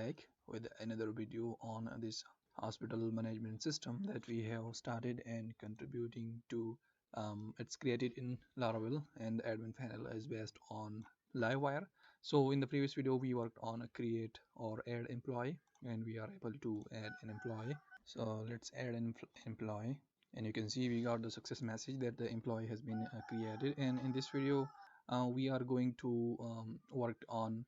back with another video on this hospital management system that we have started and contributing to. It's created in Laravel, and the admin panel is based on Livewire. So in the previous video we worked on a create or add employee, and we are able to add an employee. So let's add an employee, and you can see we got the success message that the employee has been created. And in this video we are going to work on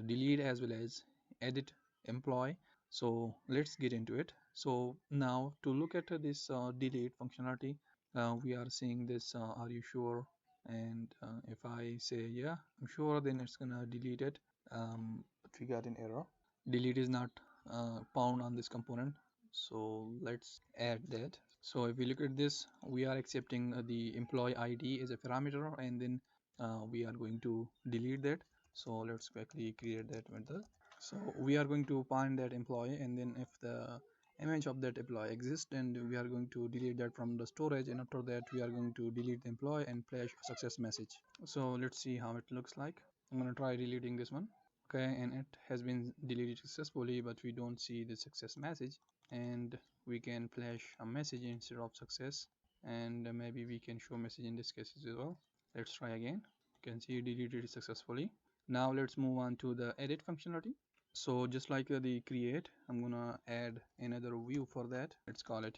delete as well as edit employee. So let's get into it. So now to look at this delete functionality, we are seeing this are you sure, and if I say yeah I'm sure, then it's gonna delete it, but we got an error. Delete is not found on this component, so let's add that. So if we look at this, we are accepting the employee ID as a parameter, and then we are going to delete that. So let's quickly create that method. So we are going to find that employee, and then if the image of that employee exists, then we are going to delete that from the storage, and after that we are going to delete the employee and flash a success message. So let's see how it looks like. I'm going to try deleting this one. Okay, and it has been deleted successfully, but we don't see the success message, and we can flash a message instead of success, and maybe we can show message in this case as well. Let's try again. You can see deleted successfully. Now let's move on to the edit functionality. So just like the create, I'm gonna add another view for that. Let's call it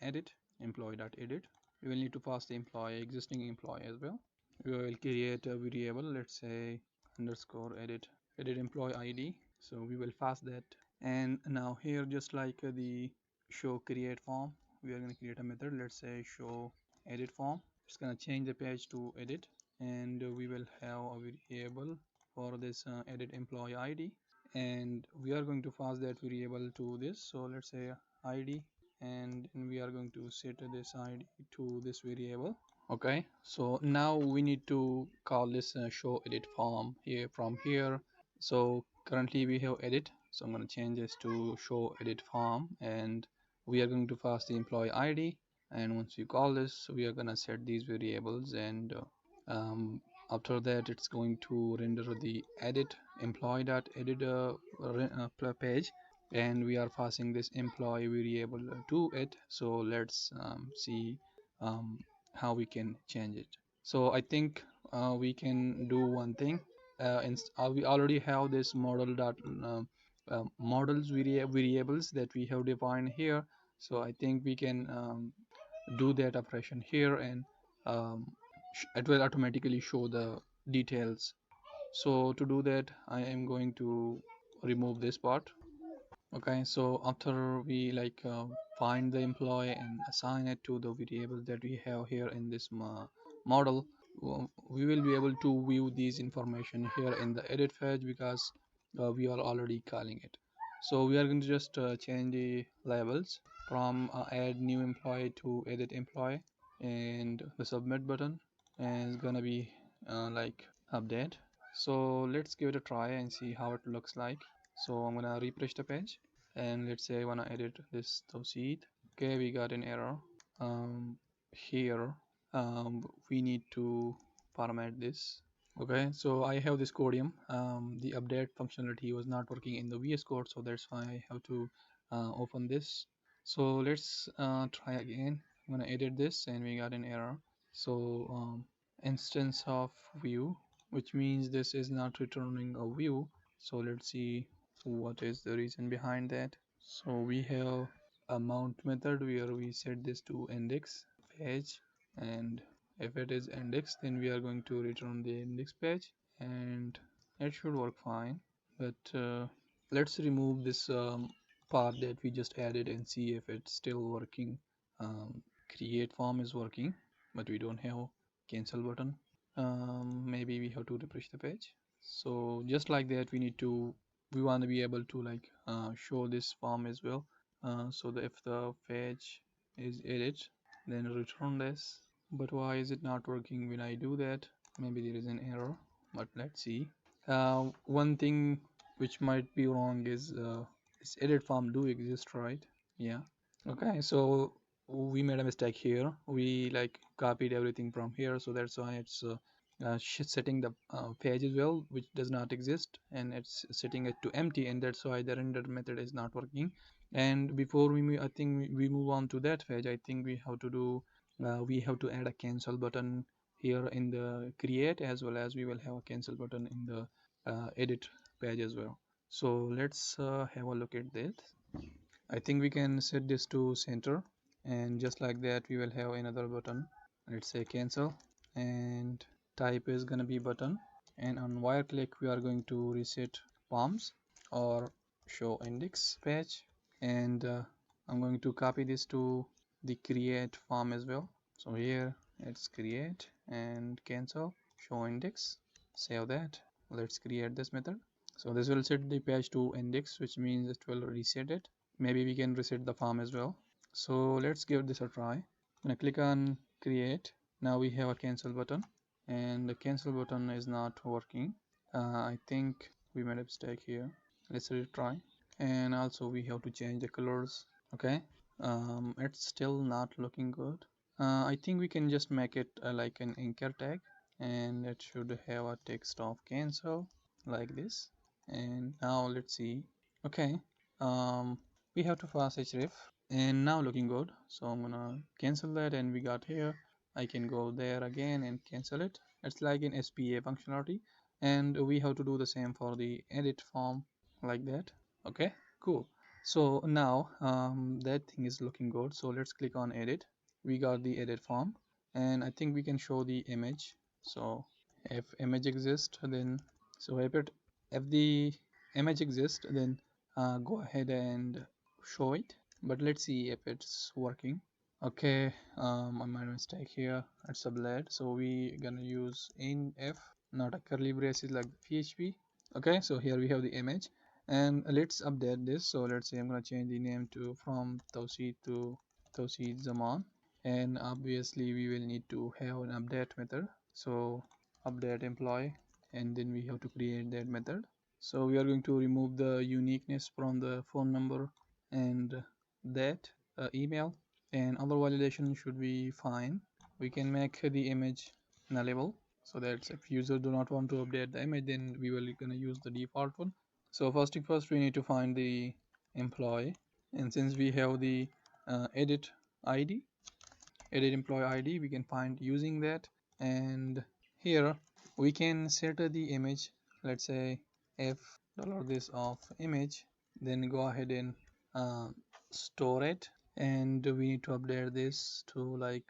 edit employee.edit. We will need to pass the employee, existing employee as well. We will create a variable, let's say underscore edit employee ID. So we will pass that, and now here, just like the show create form, we are going to create a method. Let's say show edit form. It's going to change the page to edit, and we will have a variable for this edit employee ID, and we are going to pass that variable to this. So let's say ID, and we are going to set this ID to this variable. Okay, so now we need to call this show edit form here from here. So currently we have edit, so I'm going to change this to show edit form, and we are going to pass the employee ID, and once we call this, we are going to set these variables, and after that it's going to render the edit employee.edit page, and we are passing this employee variable to it. So let's see how we can change it. So I think we can do one thing. We already have this models variables that we have defined here. So I think we can do that operation here, and it will automatically show the details. So to do that, I am going to remove this part. Okay, so after we find the employee and assign it to the variable that we have here in this model, we will be able to view these information here in the edit page, because we are already calling it. So we are going to just change the labels from add new employee to edit employee, and the submit button is gonna be like update. So let's give it a try and see how it looks like. So I'm gonna refresh the page, and let's say I wanna edit this Tauseed. Okay, we got an error here. We need to format this. Okay, so I have this Codium. The update functionality was not working in the VS Code, so that's why I have to open this. So let's try again. I'm gonna edit this, and we got an error. So instance of view, which means this is not returning a view. So let's see what is the reason behind that. So we have a mount method where we set this to index page, and if it is index, then we are going to return the index page, and it should work fine. But let's remove this part that we just added and see if it's still working. Create form is working, but we don't have cancel button. Maybe we have to refresh the page. So just like that, we want to be able to show this form as well. So that if the page is edit, then return this. But why is it not working when I do that? Maybe there is an error, but let's see. One thing which might be wrong is this edit form do exist, right? Yeah. Okay, so we made a mistake here. We copied everything from here, so that's why it's setting the page as well, which does not exist, and it's setting it to empty, and that's why the render method is not working. And before I think we move on to that page, I think we have to do we have to add a cancel button here in the create, as well as we will have a cancel button in the edit page as well. So let's have a look at that. I think we can set this to center, and just like that we will have another button. Let's say cancel, and type is gonna be button, and on wire click we are going to reset forms or show index page, and I'm going to copy this to the create form as well. So here it's create and cancel show index, save that. Let's create this method. So this will set the page to index, which means it will reset it. Maybe we can reset the form as well. So let's give this a try. I'm gonna click on create. Now we have a cancel button, and the cancel button is not working. I think we made a mistake here. Let's retry. And also we have to change the colors. Okay, it's still not looking good. I think we can just make it like an anchor tag, and it should have a text of cancel like this. And now let's see. Okay, we have to pass href, and now looking good. So I'm gonna cancel that, and we got here. I can go there again and cancel it. It's like an SPA functionality, and we have to do the same for the edit form like that. Okay, cool. So now that thing is looking good. So let's click on edit. We got the edit form, and I think we can show the image. So if image exists, then so if the image exists, then go ahead and show it. But let's see if it's working. Okay, I made a mistake here. It's a blade, so we gonna use in f, not a curly braces like PHP. Okay, so here we have the image, and let's update this. So let's say I'm gonna change the name to from Tauseed to Tauseed Zaman, and obviously we will need to have an update method. So update employee, and then we have to create that method. So we are going to remove the uniqueness from the phone number and that email, and other validation should be fine. We can make the image nullable, so that if user do not want to update the image, then we will gonna use the default one. So first thing first, we need to find the employee, and since we have the edit id, edit employee id, we can find using that. And here we can set the image. Let's say if $this of image, then go ahead and store it, and we need to update this to like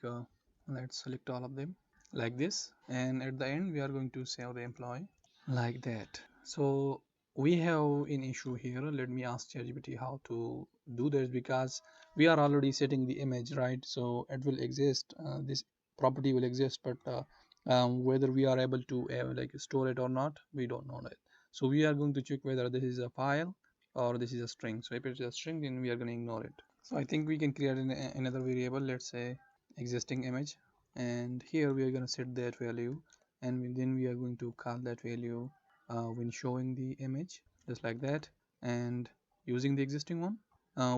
let's select all of them like this, and at the end we are going to save the employee like that. So we have an issue here. Let me ask ChatGPT how to do this, because we are already setting the image, right? So it will exist, this property will exist, but whether we are able to like store it or not, we don't know that. So we are going to check whether this is a file or this is a string. So if it's a string, then we are going to ignore it. So I think we can create another variable, let's say existing image, and here we are going to set that value, and then we are going to call that value when showing the image, just like that. And using the existing one,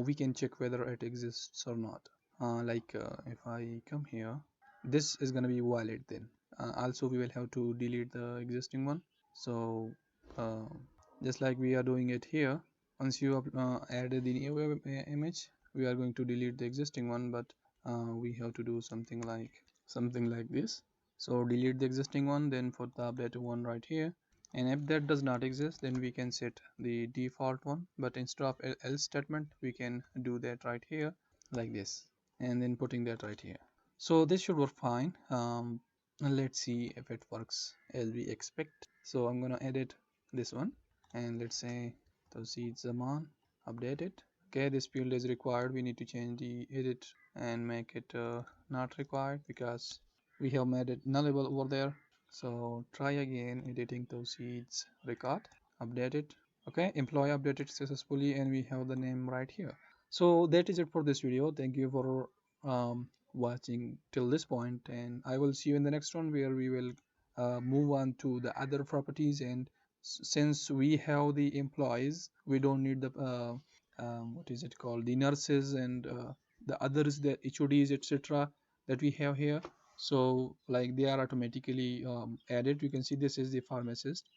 we can check whether it exists or not. If I come here, this is going to be valid. Then also we will have to delete the existing one. So uh, just like we are doing it here, once you added the new image, we are going to delete the existing one, but we have to do something like this. So delete the existing one, then put the updated one right here, and if that does not exist, then we can set the default one, but instead of else statement, we can do that right here like this, and then putting that right here. So this should work fine. Let's see if it works as we expect. So I'm gonna edit this one, and let's say Tauseed Zaman, update it. Okay, this field is required. We need to change the edit and make it not required, because we have made it nullable over there. So try again editing Tauseed's record, update it. Okay, employee updated successfully, and we have the name right here. So that is it for this video. Thank you for watching till this point, and I will see you in the next one, where we will move on to the other properties. And since we have the employees, we don't need the what is it called, the nurses and the others, the HODs, etc., that we have here. So like they are automatically added. You can see this is the pharmacist.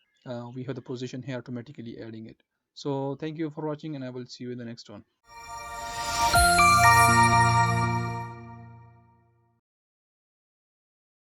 We have the position here automatically adding it. So thank you for watching, and I will see you in the next one.